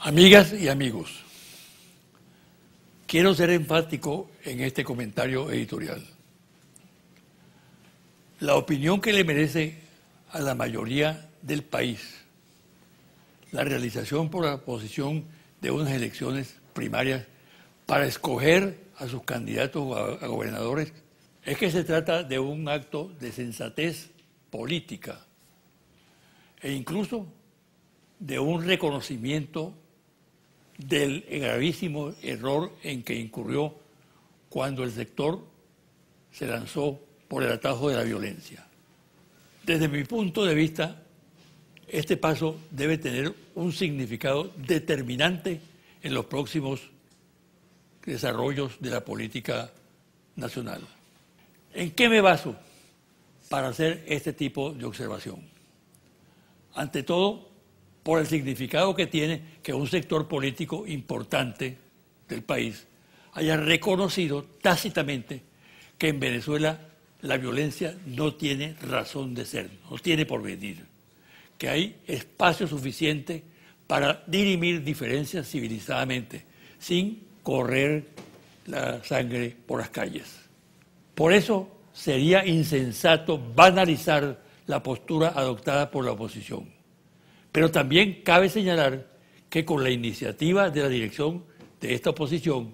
Amigas y amigos, quiero ser enfático en este comentario editorial. La opinión que le merece a la mayoría del país la realización por la oposición de unas elecciones primarias para escoger a sus candidatos a gobernadores es que se trata de un acto de sensatez política e incluso de un reconocimiento del gravísimo error en que incurrió cuando el sector se lanzó por el atajo de la violencia. Desde mi punto de vista, este paso debe tener un significado determinante en los próximos desarrollos de la política nacional. ¿En qué me baso para hacer este tipo de observación? Ante todo, por el significado que tiene que un sector político importante del país haya reconocido tácitamente que en Venezuela la violencia no tiene razón de ser, no tiene porvenir, que hay espacio suficiente para dirimir diferencias civilizadamente, sin correr la sangre por las calles. Por eso sería insensato banalizar la postura adoptada por la oposición. Pero también cabe señalar que con la iniciativa de la dirección de esta oposición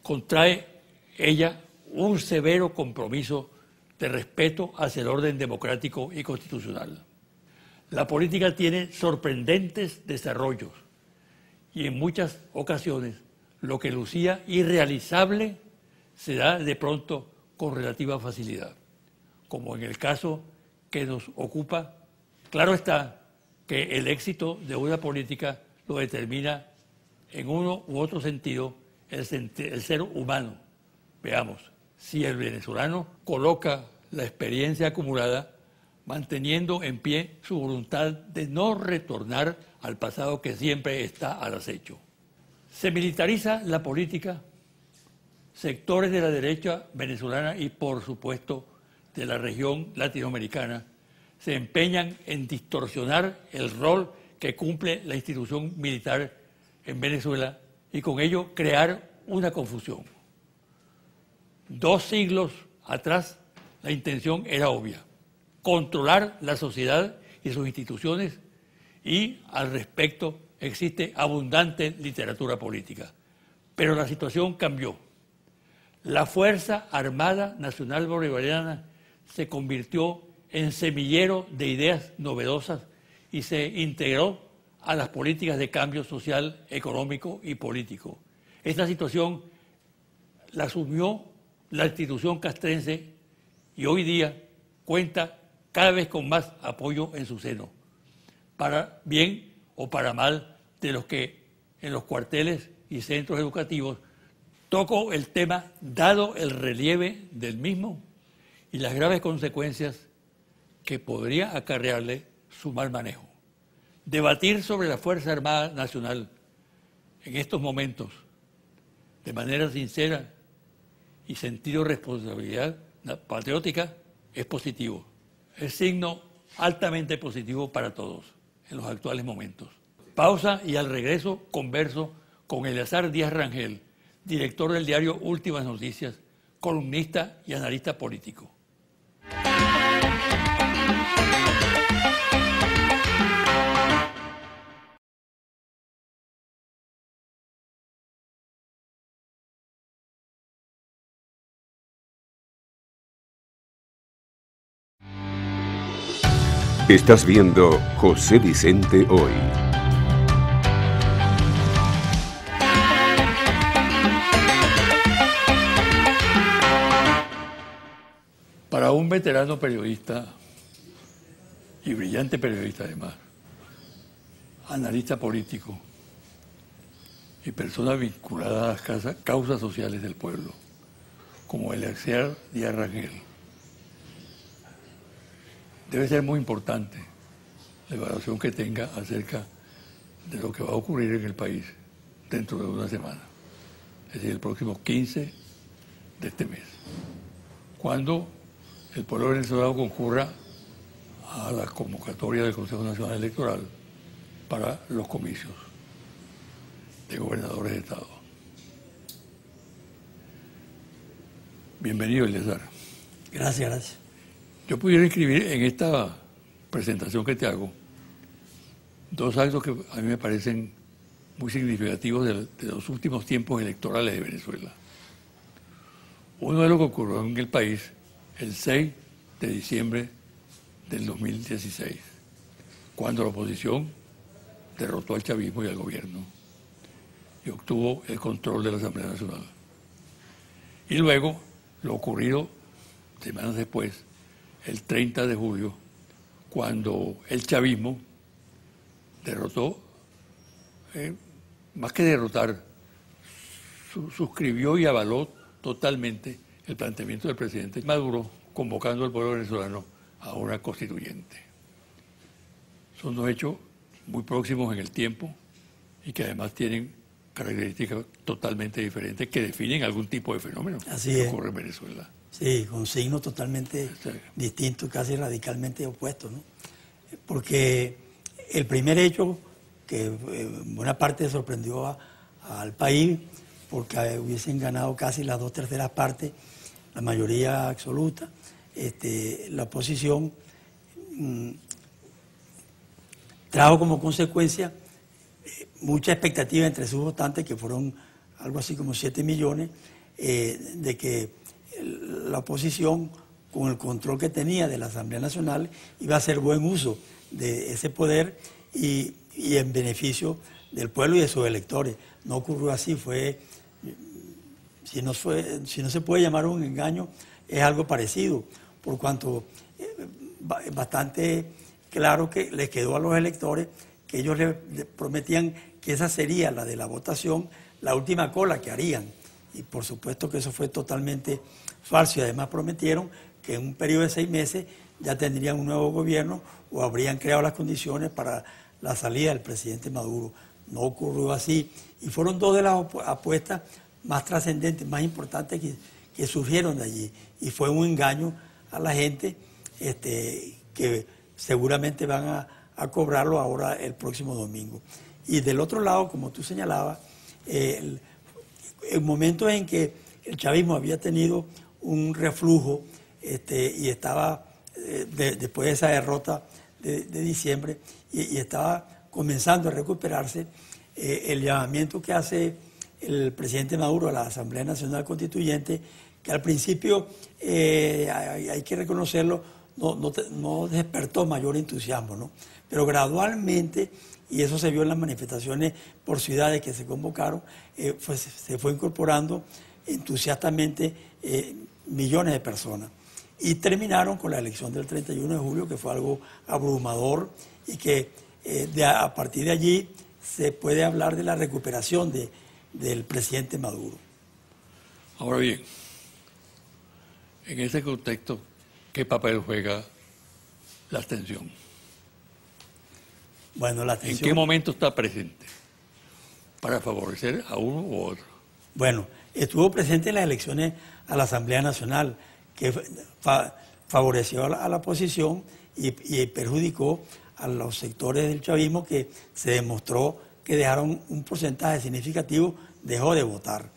contrae ella un severo compromiso de respeto hacia el orden democrático y constitucional. La política tiene sorprendentes desarrollos y en muchas ocasiones lo que lucía irrealizable se da de pronto con relativa facilidad, como en el caso que nos ocupa. Claro está que el éxito de una política lo determina en uno u otro sentido el ser humano. Veamos, si el venezolano coloca la experiencia acumulada manteniendo en pie su voluntad de no retornar al pasado que siempre está al acecho. Se militariza la política, sectores de la derecha venezolana y por supuesto de la región latinoamericana se empeñan en distorsionar el rol que cumple la institución militar en Venezuela y con ello crear una confusión. 2 siglos atrás la intención era obvia: controlar la sociedad y sus instituciones, y al respecto existe abundante literatura política. Pero la situación cambió. La Fuerza Armada Nacional Bolivariana se convirtió en semillero de ideas novedosas y se integró a las políticas de cambio social, económico y político. Esta situación la asumió la institución castrense y hoy día cuenta cada vez con más apoyo en su seno, para bien o para mal de los que en los cuarteles y centros educativos toco el tema dado el relieve del mismo y las graves consecuencias que podría acarrearle su mal manejo. Debatir sobre la Fuerza Armada Nacional en estos momentos de manera sincera y sentido de responsabilidad patriótica es positivo. Es signo altamente positivo para todos en los actuales momentos. Pausa y al regreso converso con Eleazar Díaz Rangel, director del diario Últimas Noticias, columnista y analista político. Estás viendo José Vicente Hoy. Para un veterano periodista, y brillante periodista además, analista político y persona vinculada a las causas sociales del pueblo, como Eleazar Díaz Rangel, debe ser muy importante la evaluación que tenga acerca de lo que va a ocurrir en el país dentro de una semana, es decir, el próximo 15 de este mes, cuando el pueblo venezolano concurra a la convocatoria del Consejo Nacional Electoral para los comicios. de gobernadores de Estado. Bienvenido, Eleazar. Gracias, gracias. Yo pudiera escribir en esta presentación que te hago dos actos que a mí me parecen muy significativos de los últimos tiempos electorales de Venezuela. Uno de lo que ocurrió en el país el 6 de diciembre del 2016, cuando la oposición derrotó al chavismo y al gobierno y obtuvo el control de la Asamblea Nacional. Y luego lo ocurrido semanas después, el 30 de julio, cuando el chavismo derrotó, más que derrotar, suscribió y avaló totalmente el planteamiento del presidente Maduro, convocando al pueblo venezolano a una constituyente. Son dos hechos muy próximos en el tiempo y que además tienen características totalmente diferentes que definen algún tipo de fenómeno que ocurre en Venezuela. Sí, con signos totalmente distintos, casi radicalmente opuestos, ¿no? Porque el primer hecho que en buena parte sorprendió al país, porque hubiesen ganado casi las 2/3 partes, la mayoría absoluta, la oposición trajo como consecuencia mucha expectativa entre sus votantes, que fueron algo así como 7 millones, de que la oposición, con el control que tenía de la Asamblea Nacional, iba a hacer buen uso de ese poder y en beneficio del pueblo y de sus electores. No ocurrió así, si no se puede llamar un engaño, es algo parecido, por cuanto es bastante claro que les quedó a los electores que ellos le prometían que esa sería la de la votación, la última cola que harían. Y por supuesto que eso fue totalmente falso, y además prometieron que en un periodo de 6 meses ya tendrían un nuevo gobierno o habrían creado las condiciones para la salida del presidente Maduro. No ocurrió así, y fueron dos de las apuestas más trascendentes, más importantes que surgieron de allí, y fue un engaño a la gente que seguramente van a cobrarlo ahora el próximo domingo. Y del otro lado, como tú señalabas, el momento en que el chavismo había tenido un reflujo y estaba, después de esa derrota de diciembre, y estaba comenzando a recuperarse, el llamamiento que hace el presidente Maduro a la Asamblea Nacional Constituyente, que al principio, hay que reconocerlo, no despertó mayor entusiasmo, ¿no? Pero gradualmente, y eso se vio en las manifestaciones por ciudades que se convocaron, se fue incorporando entusiastamente millones de personas. Y terminaron con la elección del 31 de julio, que fue algo abrumador, y que a partir de allí se puede hablar de la recuperación del presidente Maduro. Ahora bien, en ese contexto, ¿qué papel juega la abstención? Bueno, la abstención, ¿en qué momento está presente para favorecer a uno u otro? Bueno, estuvo presente en las elecciones a la Asamblea Nacional, que favoreció a la oposición y perjudicó a los sectores del chavismo, que se demostró que dejaron un porcentaje significativo, dejó de votar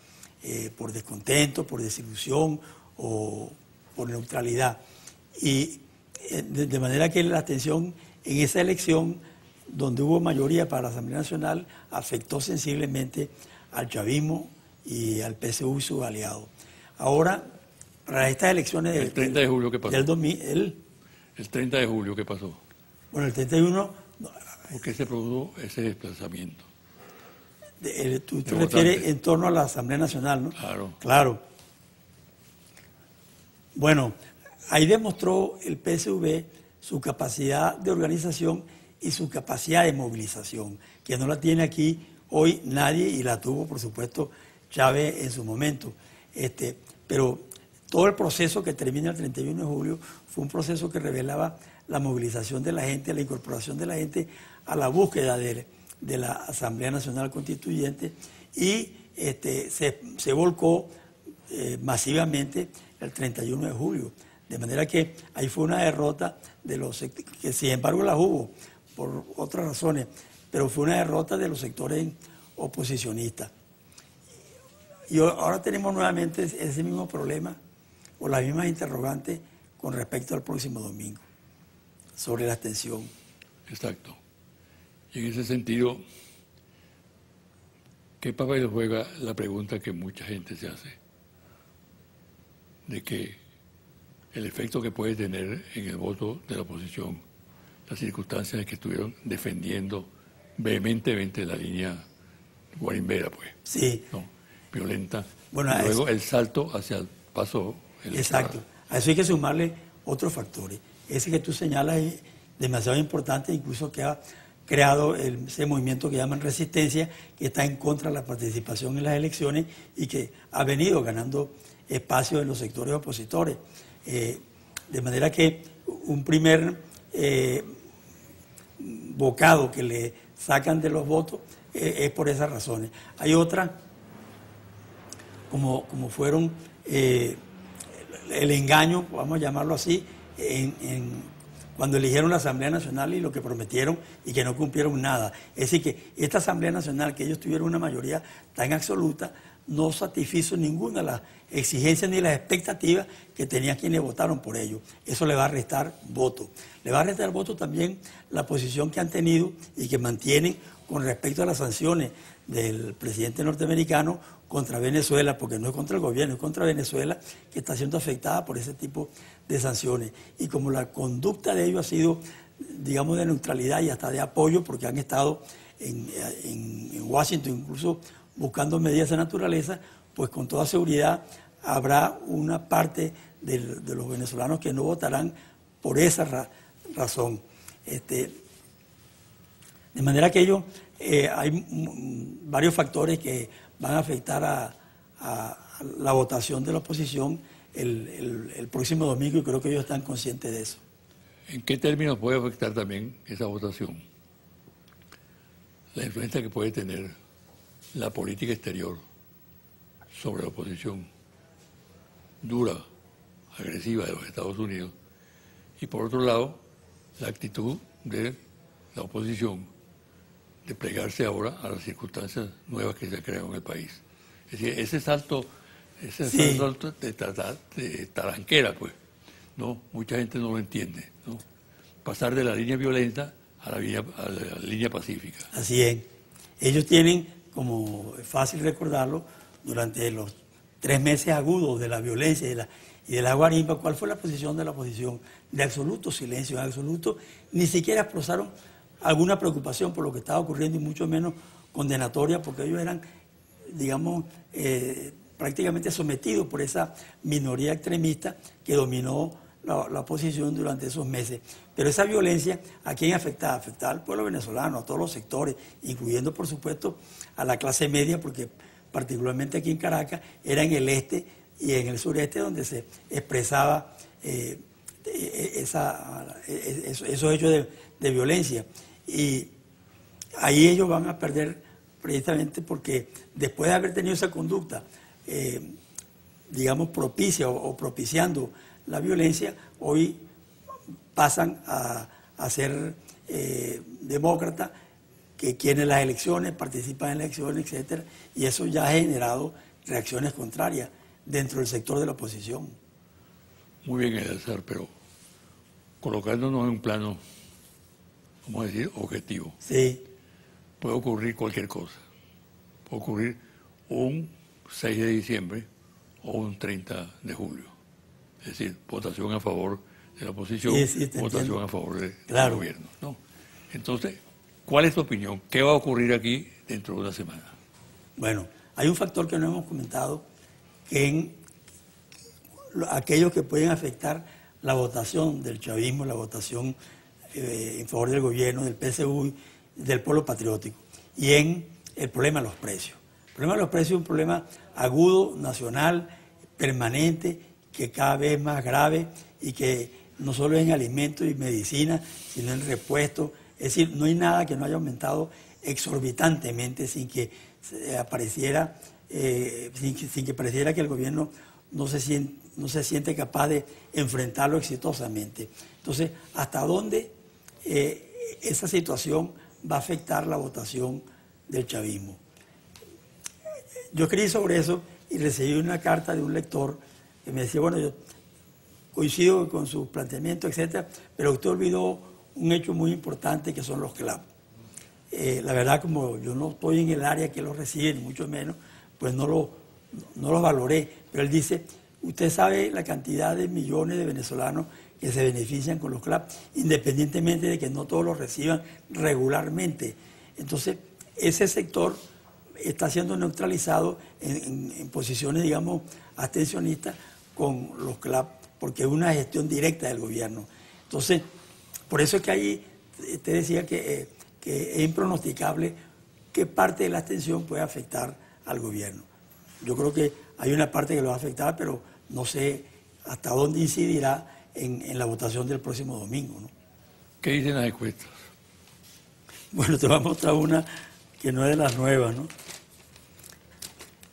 por descontento, por desilusión o por neutralidad. Y de manera que la abstención en esa elección, donde hubo mayoría para la Asamblea Nacional, afectó sensiblemente al chavismo y al PSU y sus aliados. Ahora, para estas elecciones ¿El 30 de julio qué pasó? Del 2000, ¿El 30 de julio qué pasó? Bueno, el 31... ¿Por qué se produjo ese desplazamiento? Tú te refieres en torno a la Asamblea Nacional, ¿no? Claro. Claro. Bueno, ahí demostró el PSV su capacidad de organización y su capacidad de movilización, que no la tiene aquí hoy nadie, y la tuvo, por supuesto, Chávez en su momento. Pero todo el proceso que termina el 31 de julio fue un proceso que revelaba la movilización de la gente, la incorporación de la gente a la búsqueda de la Asamblea Nacional Constituyente, y se volcó masivamente el 31 de julio. De manera que ahí fue una derrota de los sectores, que sin embargo las hubo por otras razones, pero fue una derrota de los sectores oposicionistas. Y ahora tenemos nuevamente ese mismo problema o las mismas interrogantes con respecto al próximo domingo, sobre la abstención. Exacto. Y en ese sentido, ¿qué papel juega la pregunta que mucha gente se hace? De que el efecto que puede tener en el voto de la oposición, las circunstancias en que estuvieron defendiendo vehementemente la línea guarimbera, pues. Sí. ¿No? Violenta. Bueno, y luego el salto hacia el paso electoral. Exacto. A eso hay que sumarle otros factores. Ese que tú señalas es demasiado importante, incluso que ha creado ese movimiento que llaman resistencia, que está en contra de la participación en las elecciones y que ha venido ganando espacio en los sectores opositores. De manera que un primer bocado que le sacan de los votos es por esas razones. Hay otras, como fueron el engaño, vamos a llamarlo así, cuando eligieron la Asamblea Nacional y lo que prometieron y que no cumplieron nada. Es decir, que esta Asamblea Nacional, que ellos tuvieron una mayoría tan absoluta, no satisfizo ninguna de las exigencias ni las expectativas que tenían quienes votaron por ello. Eso le va a restar votos. Le va a restar votos también la posición que han tenido y que mantienen con respecto a las sanciones del presidente norteamericano contra Venezuela, porque no es contra el gobierno, es contra Venezuela, que está siendo afectada por ese tipo de sanciones. Y como la conducta de ellos ha sido, digamos, de neutralidad y hasta de apoyo, porque han estado en Washington incluso buscando medidas de naturaleza, pues con toda seguridad habrá una parte de los venezolanos que no votarán por esa razón. De manera que hay varios factores que van a afectar a la votación de la oposición el próximo domingo, y creo que ellos están conscientes de eso. ¿En qué términos puede afectar también esa votación? La influencia que puede tener la política exterior sobre la oposición dura, agresiva de los Estados Unidos, y por otro lado, la actitud de la oposición de plegarse ahora a las circunstancias nuevas que se han creado en el país. Es decir, ese salto de talanquera, pues, ¿no? Mucha gente no lo entiende, ¿no? Pasar de la línea violenta a la línea pacífica. Así es. Ellos tienen, como es fácil recordarlo, durante los 3 meses agudos de la violencia y de la guarimba, ¿cuál fue la posición de la oposición? De absoluto silencio, de absoluto, ni siquiera expresaron alguna preocupación por lo que estaba ocurriendo y mucho menos condenatoria, porque ellos eran, digamos, prácticamente sometidos por esa minoría extremista que dominó la oposición durante esos meses. Pero esa violencia, ¿a quién afectaba? Afectaba al pueblo venezolano, a todos los sectores, incluyendo, por supuesto, a la clase media, porque particularmente aquí en Caracas era en el este y en el sureste donde se expresaba esos hechos de violencia. Y ahí ellos van a perder precisamente porque después de haber tenido esa conducta, digamos, propicia o propiciando la violencia, hoy pasan a ser demócratas, que quieren las elecciones, participan en las elecciones, etcétera, y eso ya ha generado reacciones contrarias dentro del sector de la oposición. Muy bien, Eleazar, pero colocándonos en un plano, vamos a decir, objetivo. Sí. Puede ocurrir cualquier cosa. Puede ocurrir un 6 de diciembre o un 30 de julio. Es decir, votación a favor de la oposición, sí, votación a favor del gobierno, ¿no? Entonces, ¿cuál es tu opinión? ¿Qué va a ocurrir aquí dentro de una semana? Bueno, hay un factor que no hemos comentado, que en aquellos que pueden afectar la votación del chavismo, la votación en favor del gobierno, del PSU, del pueblo patriótico, y en el problema de los precios. El problema de los precios es un problema agudo, nacional, permanente, que cada vez más grave y que no solo en alimentos y medicina, sino en repuestos. Es decir, no hay nada que no haya aumentado exorbitantemente sin que apareciera, sin que pareciera que el gobierno no se siente capaz de enfrentarlo exitosamente. Entonces, ¿hasta dónde esa situación va a afectar la votación del chavismo? yo escribí sobre eso y recibí una carta de un lector que me decía, bueno, yo coincido con sus planteamientos, etcétera, pero usted olvidó un hecho muy importante que son los clubs. La verdad, como yo no estoy en el área que los recibe, ni mucho menos, pues no los valoré. Pero él dice, usted sabe la cantidad de millones de venezolanos que se benefician con los clubs, independientemente de que no todos los reciban regularmente. Entonces, ese sector está siendo neutralizado en posiciones, digamos, abstencionistas con los clubs, porque es una gestión directa del gobierno. Entonces, por eso es que ahí usted decía que es impronosticable qué parte de la abstención puede afectar al gobierno. Yo creo que hay una parte que lo va a afectar, pero no sé hasta dónde incidirá en la votación del próximo domingo, ¿no? ¿Qué dicen las encuestas? Bueno, te voy a mostrar una que no es de las nuevas, ¿no?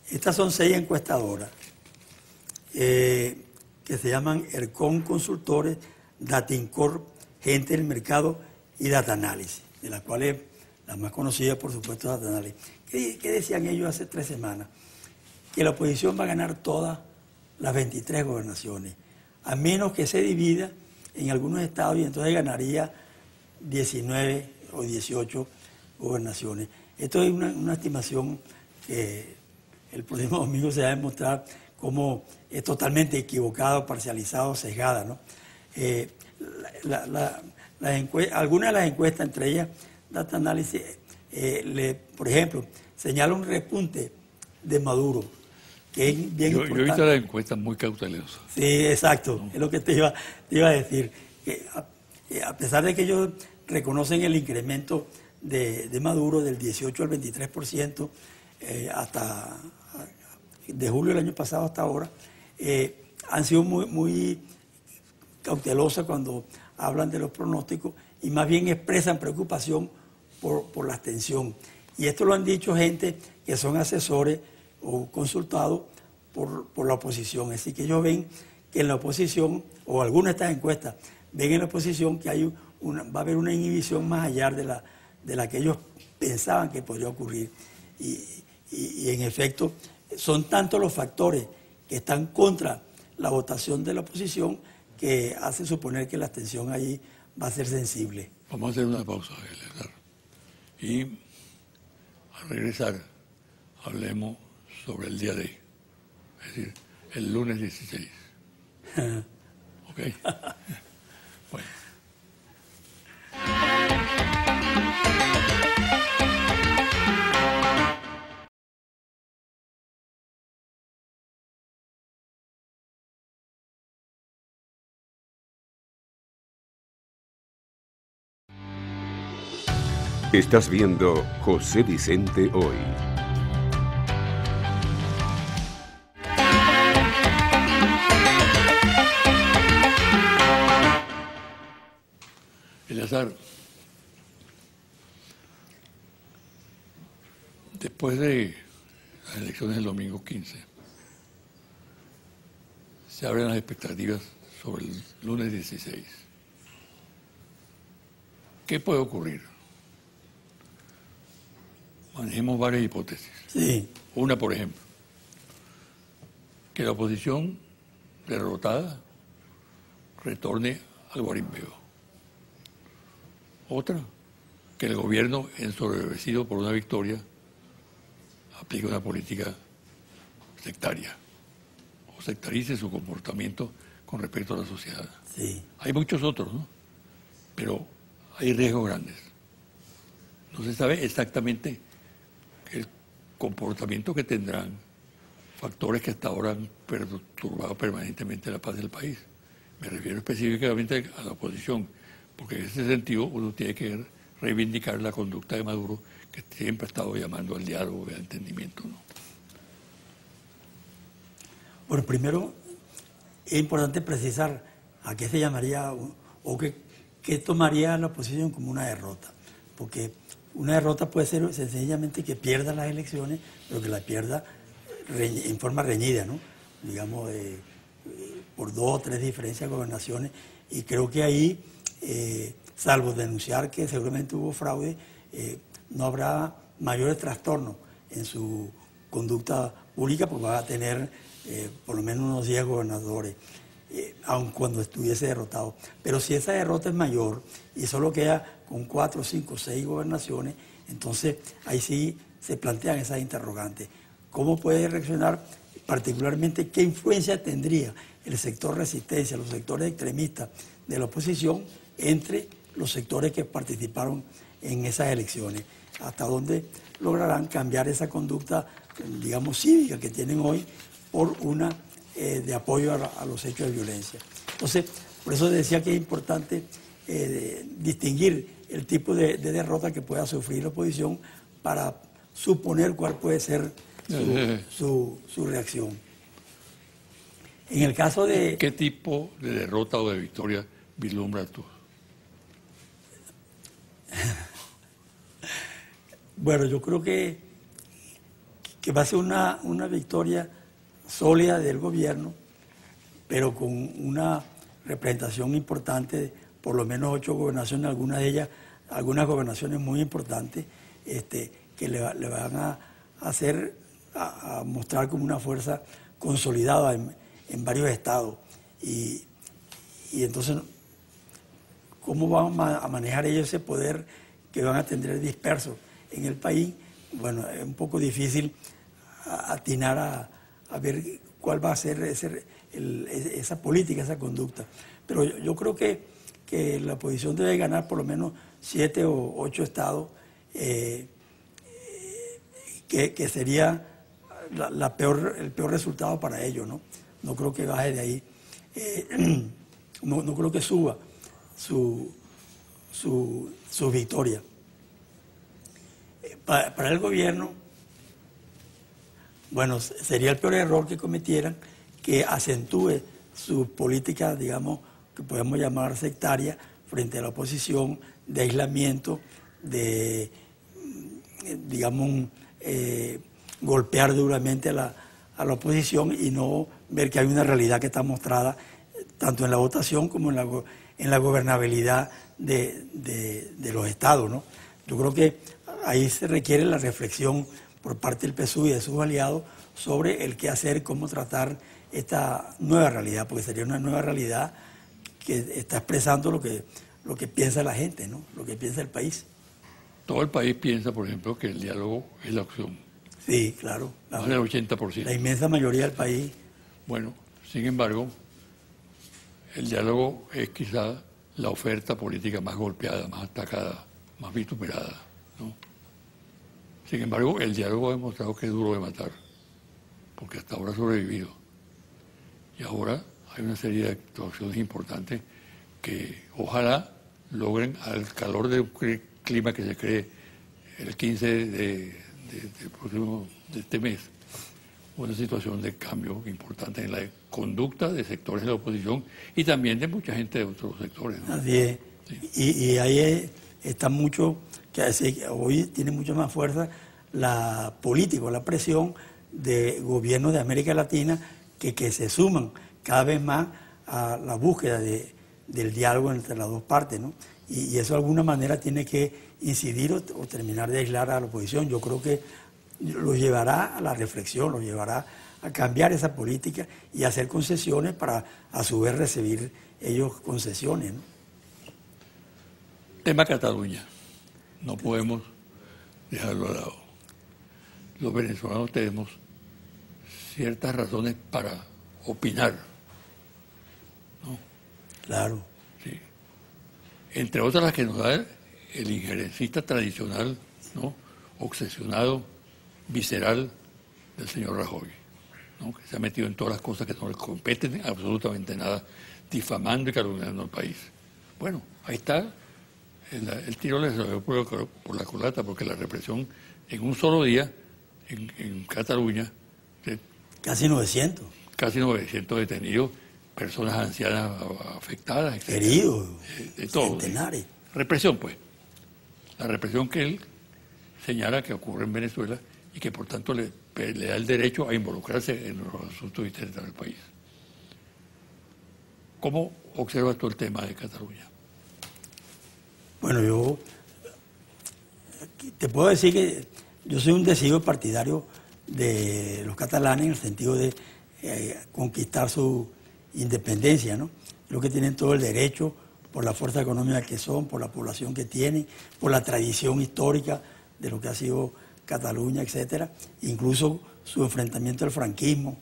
Estas son 6 encuestadoras que se llaman ERCON Consultores, Datincorp, Gente del Mercado y Data Analysis, de las cuales la más conocida, por supuesto, es Data Analysis. ¿Qué decían ellos hace 3 semanas? Que la oposición va a ganar todas las 23 gobernaciones, a menos que se divida en algunos estados y entonces ganaría 19 o 18 gobernaciones. Esto es una estimación que el próximo domingo se va a demostrar cómo es totalmente equivocada, parcializada, sesgada, ¿no? Algunas de las encuestas, entre ellas Data Analysis, por ejemplo, señala un repunte de Maduro, que es bien importante. Yo he visto las encuestas muy cautelosas. Sí, exacto, es lo que te iba a decir. Que a pesar de que ellos reconocen el incremento de Maduro del 18 al 23%, hasta de julio del año pasado hasta ahora, han sido muy cautelosas cuando hablan de los pronósticos y más bien expresan preocupación por la abstención. Y esto lo han dicho gente que son asesores o consultados por la oposición. Así que ellos ven que en la oposición, o algunas de estas encuestas, ven en la oposición que va a haber una inhibición más allá de la que ellos pensaban que podría ocurrir. Y en efecto, son tantos los factores que están contra la votación de la oposición que hacen suponer que la abstención ahí va a ser sensible. Vamos a hacer una pausa, Eleazar. Y al regresar, hablemos sobre el día de hoy. Es decir, el lunes 16. ¿Ok? Bueno. Estás viendo José Vicente Hoy. Eleazar, después de las elecciones del domingo 15, se abren las expectativas sobre el lunes 16. ¿Qué puede ocurrir? Manejemos varias hipótesis. Sí. Una, por ejemplo, que la oposición derrotada retorne al guarimbeo. Otra, que el gobierno, ensoberbecido por una victoria, aplique una política sectaria o sectarice su comportamiento con respecto a la sociedad. Sí. Hay muchos otros, ¿no? Pero hay riesgos grandes. No se sabe exactamente el comportamiento que tendrán factores que hasta ahora han perturbado permanentemente la paz del país. Me refiero específicamente a la oposición, porque en ese sentido uno tiene que reivindicar la conducta de Maduro, que siempre ha estado llamando al diálogo y al entendimiento, ¿no? Bueno, primero es importante precisar a qué se llamaría o qué tomaría la oposición como una derrota, porque una derrota puede ser sencillamente que pierda las elecciones, pero que la pierda en forma reñida, ¿no? Digamos, por 2 o 3 diferencias de gobernaciones, y creo que ahí, salvo denunciar que seguramente hubo fraude, no habrá mayores trastornos en su conducta pública, pues va a tener por lo menos unos 10 gobernadores, aun cuando estuviese derrotado. Pero si esa derrota es mayor y solo queda con 4, 5, 6 gobernaciones, entonces ahí sí se plantean esas interrogantes. ¿Cómo puede reaccionar? Particularmente, ¿qué influencia tendría el sector resistencia, los sectores extremistas de la oposición entre los sectores que participaron en esas elecciones? ¿Hasta dónde lograrán cambiar esa conducta, digamos, cívica que tienen hoy por una de apoyo a los hechos de violencia? Entonces, por eso decía que es importante distinguir el tipo de derrota que pueda sufrir la oposición para suponer cuál puede ser su reacción. En el caso de... ¿Qué tipo de derrota o de victoria vislumbras tú? Bueno, yo creo que va a ser una victoria sólida del gobierno, pero con una representación importante, por lo menos 8 gobernaciones, algunas de ellas, algunas gobernaciones muy importantes, que le van a hacer, a mostrar como una fuerza consolidada en varios estados. Y entonces, ¿cómo van a manejar ellos ese poder que van a tener disperso en el país? Bueno, es un poco difícil atinar a ver cuál va a ser esa política, esa conducta. Pero yo creo que la oposición debe ganar por lo menos 7 o 8 estados, que sería el peor resultado para ellos, ¿no? No creo que baje de ahí, no creo que suba su victoria. Para el gobierno, bueno, sería el peor error que cometieran que acentúe su política, digamos, que podemos llamar sectaria, frente a la oposición, de aislamiento, de, digamos, golpear duramente a la oposición y no ver que hay una realidad que está mostrada tanto en la votación como en la gobernabilidad de los estados, ¿no? Yo creo que ahí se requiere la reflexión por parte del PSUV y de sus aliados sobre el qué hacer, cómo tratar esta nueva realidad, porque sería una nueva realidad que está expresando lo que piensa la gente, ¿no? Lo que piensa el país. Todo el país piensa, por ejemplo, que el diálogo es la opción. Sí, claro. Más del 80%. La inmensa mayoría del país. Bueno, sin embargo, el diálogo es quizá la oferta política más golpeada, más atacada, más vituperada, ¿no? Sin embargo, el diálogo ha demostrado que es duro de matar, porque hasta ahora ha sobrevivido. Y ahora hay una serie de actuaciones importantes que ojalá logren, al calor del clima que se cree el 15 de este mes, una situación de cambio importante en la conducta de sectores de la oposición y también de mucha gente de otros sectores, ¿no? Así es. Sí. Y ahí está mucho, que hoy tiene mucha más fuerza la política, la presión de gobiernos de América Latina que se suman cada vez más a la búsqueda del diálogo entre las dos partes, ¿no? Y eso de alguna manera tiene que incidir o terminar de aislar a la oposición. Yo creo que lo llevará a la reflexión, lo llevará a cambiar esa política y a hacer concesiones para a su vez recibir ellos concesiones, ¿no? Tema Cataluña. No podemos dejarlo al lado. Los venezolanos tenemos ciertas razones para opinar, ¿no? Claro. Sí. Entre otras las que nos da el injerencista tradicional, ¿no? Obsesionado, visceral del señor Rajoy, ¿no? Que se ha metido en todas las cosas que no le competen absolutamente nada, difamando y calumniando al país. Bueno, ahí está, el tiro le salió por la culata, porque la represión en un solo día en Cataluña, casi 900 detenidos, personas ancianas afectadas, etc. Heridos, de todo. centenares. Represión, pues. La represión que él señala que ocurre en Venezuela y que por tanto le da el derecho a involucrarse en los asuntos internos del país. ¿Cómo observas tú el tema de Cataluña? Bueno, yo te puedo decir que yo soy un decidido partidario de los catalanes en el sentido de conquistar su independencia, ¿no? Creo que tienen todo el derecho por la fuerza económica que son, por la población que tienen, por la tradición histórica de lo que ha sido Cataluña, etcétera, incluso su enfrentamiento al franquismo,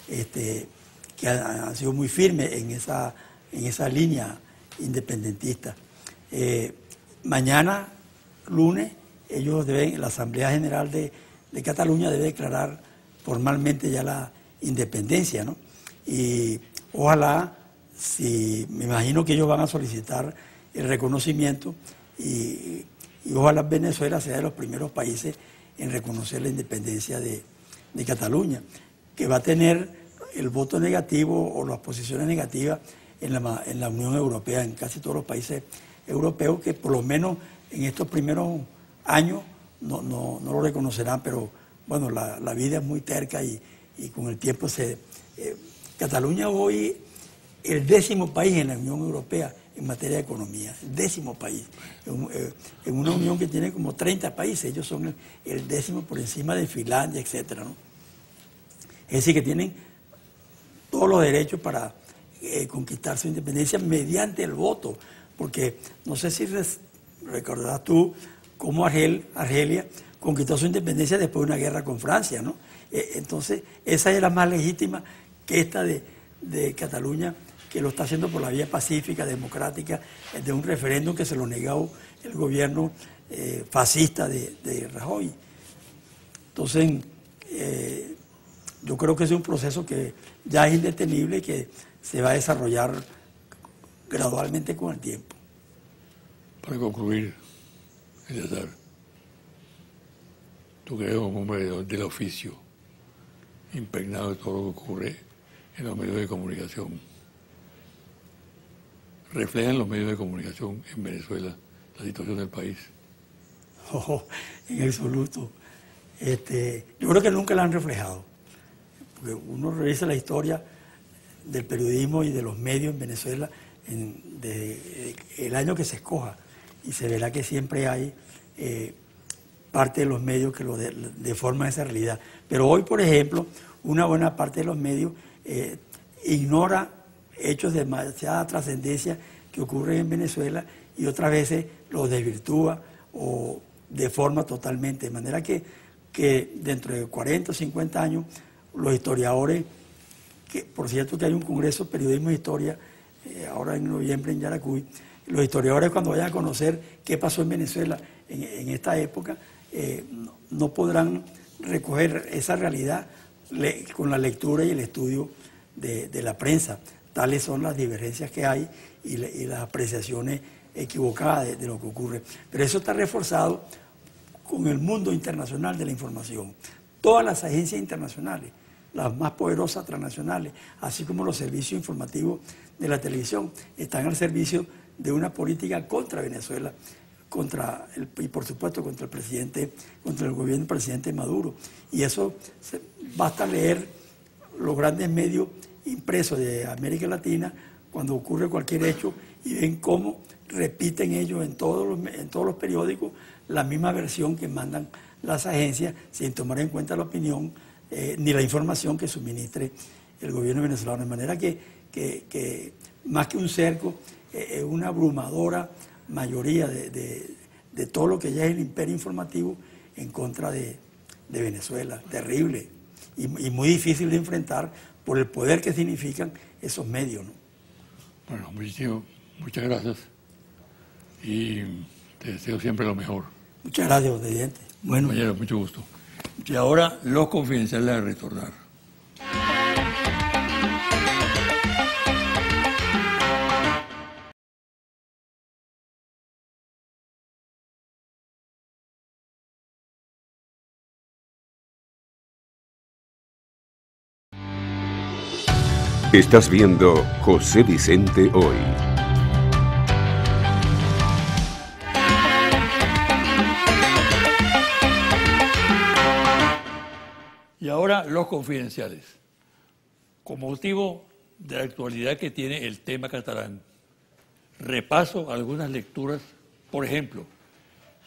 que ha sido muy firme en esa línea independentista. Mañana, lunes, la Asamblea General de Cataluña debe declarar formalmente ya la independencia, ¿no? Y ojalá, me imagino que ellos van a solicitar el reconocimiento y ojalá Venezuela sea de los primeros países en reconocer la independencia de Cataluña, que va a tener el voto negativo o las posiciones negativas en la Unión Europea, en casi todos los países europeos, que por lo menos en estos primeros años no lo reconocerán, pero bueno, la vida es muy terca y con el tiempo Cataluña hoy el 10º país en la Unión Europea en materia de economía, el 10º país, en una unión que tiene como 30 países, ellos son el 10º por encima de Finlandia, etcétera, ¿no? Es decir, que tienen todos los derechos para conquistar su independencia mediante el voto, porque no sé si recordarás tú cómo Argelia conquistó su independencia después de una guerra con Francia, ¿no? Entonces, esa era más legítima que esta de Cataluña, que lo está haciendo por la vía pacífica, democrática, de un referéndum que se lo negó el gobierno fascista de Rajoy. Entonces, yo creo que es un proceso que ya es indetenible y que se va a desarrollar gradualmente con el tiempo. Para concluir, Eleazar, tú que eres un hombre del oficio, impregnado de todo lo que ocurre en los medios de comunicación, ¿reflejan los medios de comunicación en Venezuela la situación del país? Oh, en absoluto. Yo creo que nunca la han reflejado. Porque uno revisa la historia del periodismo y de los medios en Venezuela desde el año que se escoja y se verá que siempre hay parte de los medios que lo deforman esa realidad. Pero hoy, por ejemplo, una buena parte de los medios ignora hechos de demasiada trascendencia que ocurren en Venezuela y otras veces los desvirtúa o deforma totalmente. De manera que dentro de 40 o 50 años los historiadores, que por cierto que hay un congreso de periodismo e historia ahora en noviembre en Yaracuy, los historiadores cuando vayan a conocer qué pasó en Venezuela en esta época no podrán recoger esa realidad con la lectura y el estudio de la prensa. Tales son las divergencias que hay y las apreciaciones equivocadas de lo que ocurre. Pero eso está reforzado con el mundo internacional de la información. Todas las agencias internacionales, las más poderosas transnacionales, así como los servicios informativos de la televisión, están al servicio de una política contra Venezuela, y por supuesto contra el gobierno del presidente Maduro. Y eso basta leer los grandes medios impresos de América Latina cuando ocurre cualquier hecho y ven cómo repiten ellos en todos los periódicos la misma versión que mandan las agencias sin tomar en cuenta la opinión ni la información que suministre el gobierno venezolano. De manera que más que un cerco, es una abrumadora mayoría de todo lo que ya es el imperio informativo en contra de Venezuela. Terrible y muy difícil de enfrentar por el poder que significan esos medios, ¿no? Bueno, muchas gracias y te deseo siempre lo mejor. Muchas gracias, presidente. Bueno, compañero, mucho gusto. Y ahora los confidenciales a retornar. Estás viendo José Vicente Hoy. Y ahora los confidenciales. Con motivo de la actualidad que tiene el tema catalán, repaso algunas lecturas. Por ejemplo,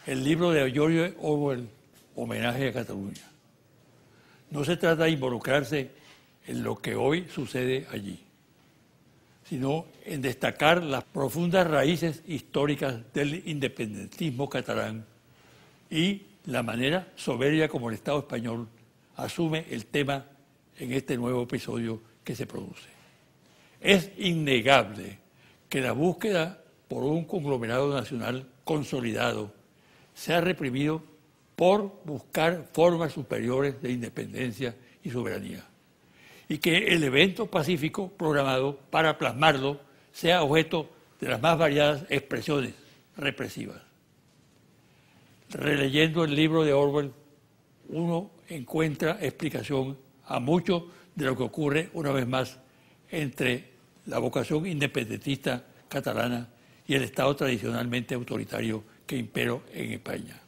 el libro de George Orwell, Homenaje a Cataluña. No se trata de involucrarse en lo que hoy sucede allí, sino en destacar las profundas raíces históricas del independentismo catalán y la manera soberbia como el Estado español asume el tema en este nuevo episodio que se produce. Es innegable que la búsqueda por un conglomerado nacional consolidado se ha reprimido por buscar formas superiores de independencia y soberanía, y que el evento pacífico programado para plasmarlo sea objeto de las más variadas expresiones represivas. Releyendo el libro de Orwell, uno encuentra explicación a mucho de lo que ocurre una vez más entre la vocación independentista catalana y el Estado tradicionalmente autoritario que imperó en España.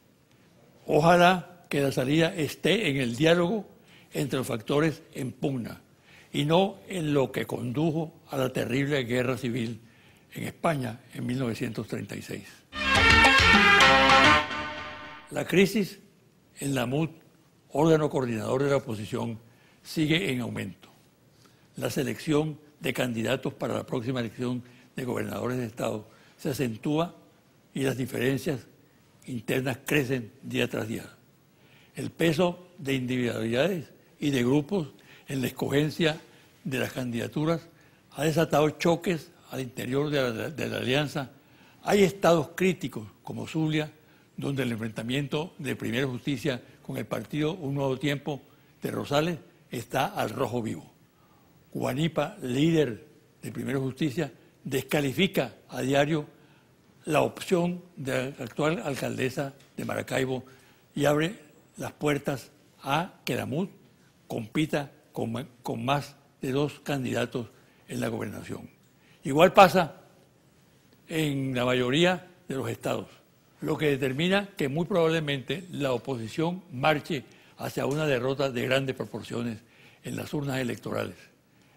Ojalá que la salida esté en el diálogo entre los factores en pugna y no en lo que condujo a la terrible guerra civil en España en 1936. La crisis en la MUD, órgano coordinador de la oposición, sigue en aumento. La selección de candidatos para la próxima elección de gobernadores de Estado se acentúa y las diferencias internas crecen día tras día. El peso de individualidades y de grupos en la escogencia de las candidaturas ha desatado choques al interior de la alianza. Hay estados críticos como Zulia, donde el enfrentamiento de Primera Justicia con el partido Un Nuevo Tiempo de Rosales está al rojo vivo. Guanipa, líder de Primera Justicia, descalifica a diario la opción de la actual alcaldesa de Maracaibo y abre las puertas a que la MUD compita con más de 2 candidatos en la gobernación. Igual pasa en la mayoría de los estados, lo que determina que muy probablemente la oposición marche hacia una derrota de grandes proporciones en las urnas electorales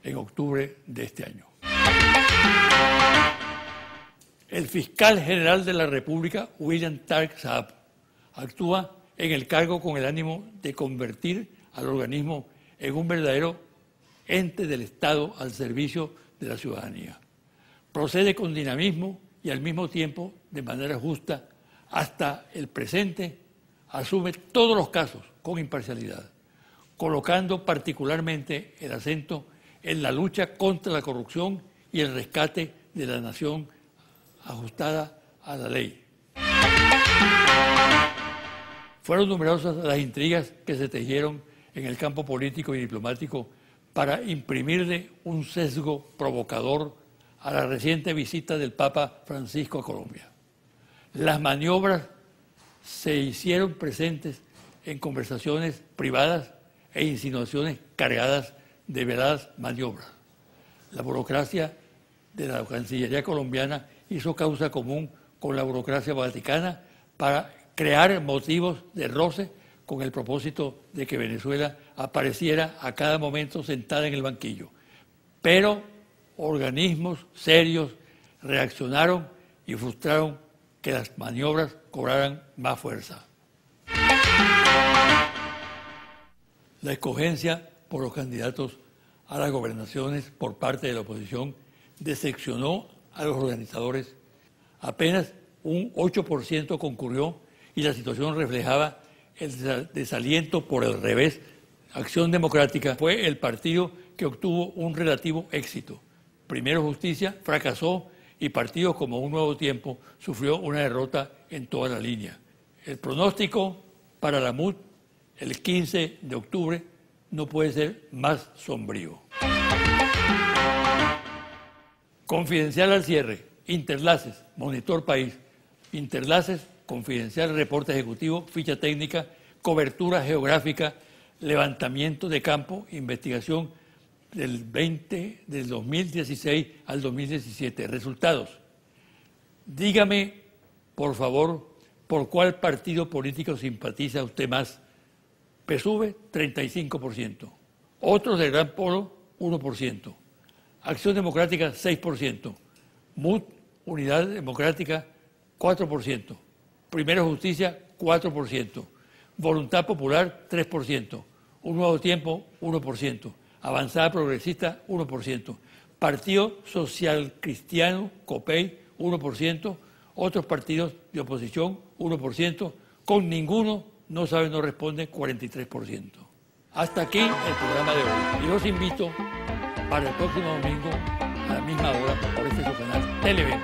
en octubre de este año. El fiscal general de la República, William Tarek Saab, actúa en el cargo con el ánimo de convertir al organismo en un verdadero ente del Estado al servicio de la ciudadanía. Procede con dinamismo y al mismo tiempo de manera justa. Hasta el presente asume todos los casos con imparcialidad, colocando particularmente el acento en la lucha contra la corrupción y el rescate de la nación ajustada a la ley. Fueron numerosas las intrigas que se tejieron en el campo político y diplomático para imprimirle un sesgo provocador a la reciente visita del Papa Francisco a Colombia. Las maniobras se hicieron presentes en conversaciones privadas e insinuaciones cargadas de veladas maniobras. La burocracia de la Cancillería colombiana hizo causa común con la burocracia vaticana para crear motivos de roce con el propósito de que Venezuela apareciera a cada momento sentada en el banquillo. Pero organismos serios reaccionaron y frustraron que las maniobras cobraran más fuerza. La escogencia por los candidatos a las gobernaciones por parte de la oposición decepcionó a los organizadores. Apenas un 8% concurrió y la situación reflejaba el desaliento por el revés. Acción Democrática fue el partido que obtuvo un relativo éxito. Primero Justicia fracasó y partidos como Un Nuevo Tiempo sufrió una derrota en toda la línea. El pronóstico para la MUD el 15 de octubre no puede ser más sombrío. Confidencial al cierre, Interlaces, Monitor País, Interlaces, Confidencial, Reporte Ejecutivo, Ficha Técnica, Cobertura Geográfica, Levantamiento de Campo, Investigación del 2016 al 2017. Resultados. Dígame, por favor, por cuál partido político simpatiza usted más. PSUV, 35%. Otros del Gran Polo, 1%. Acción Democrática, 6%. MUD, Unidad Democrática, 4%. Primera Justicia, 4%. Voluntad Popular, 3%. Un Nuevo Tiempo, 1%. Avanzada Progresista, 1%. Partido Social Cristiano, COPEI, 1%. Otros partidos de oposición, 1%. Con ninguno, no sabe, no responde, 43%. Hasta aquí el programa de hoy. Y los invito para el próximo domingo a la misma hora por este su canal Televen.